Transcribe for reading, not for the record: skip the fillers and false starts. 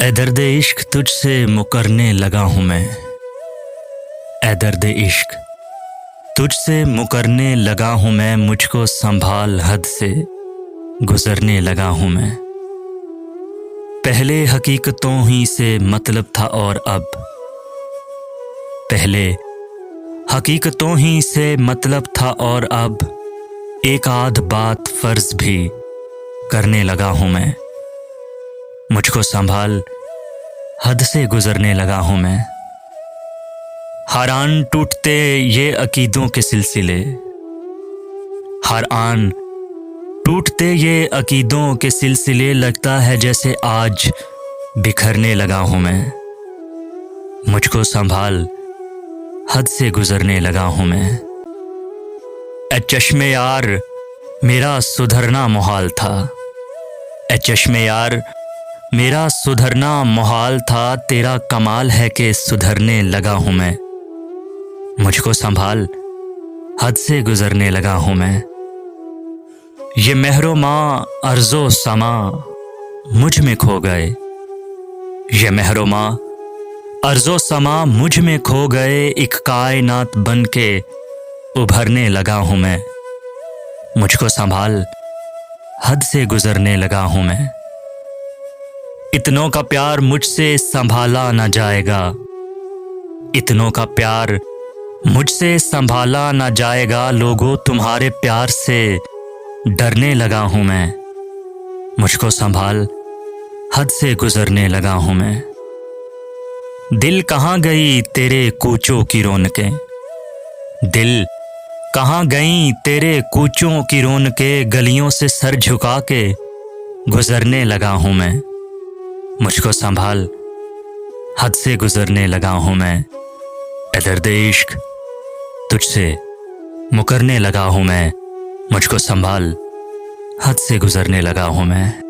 ए दर्द इश्क तुझसे मुकरने लगा हूँ मैं। ए दर्द इश्क तुझसे मुकरने लगा हूँ मैं, मुझको संभाल हद से गुजरने लगा हूँ मैं। पहले हकीकतों ही से मतलब था और अब, पहले हकीकतों ही से मतलब था और अब एक आध बात फर्ज भी करने लगा हूँ मैं। मुझको संभाल हद से गुजरने लगा हूँ मैं। हर आन टूटते ये अकीदों के सिलसिले, हर आन टूटते ये अकीदों के सिलसिले, लगता है जैसे आज बिखरने लगा हूँ मैं। मुझको संभाल हद से गुजरने लगा हूँ मैं। ए चश्मे यार मेरा सुधरना मुहाल था, ए चश्मे यार मेरा सुधरना मुहाल था, तेरा कमाल है कि सुधरने लगा हूँ मैं। मुझको संभाल हद से गुजरने लगा हूँ मैं। ये महरो माँ अर्ज़ो समा मुझ में खो गए, ये महरो माँ अर्ज़ो समा मुझ में खो गए, एक कायनात बन के उभरने लगा हूँ मैं। मुझको संभाल हद से गुजरने लगा हूँ मैं। इतनों का प्यार मुझसे संभाला न जाएगा, इतनों का प्यार मुझसे संभाला न जाएगा, लोगों तुम्हारे प्यार से डरने लगा हूँ मैं। मुझको संभाल हद से गुजरने लगा हूँ मैं। दिल कहाँ गई तेरे कूचों की रौनकें, दिल कहाँ गई तेरे कूचों की रौनकें, गलियों से सर झुका के गुजरने लगा हूँ मैं। मुझको संभाल हद से गुजरने लगा हूँ मैं। ए दर्द इश्क तुझसे मुकरने लगा हूँ मैं, मुझको संभाल हद से गुजरने लगा हूँ मैं।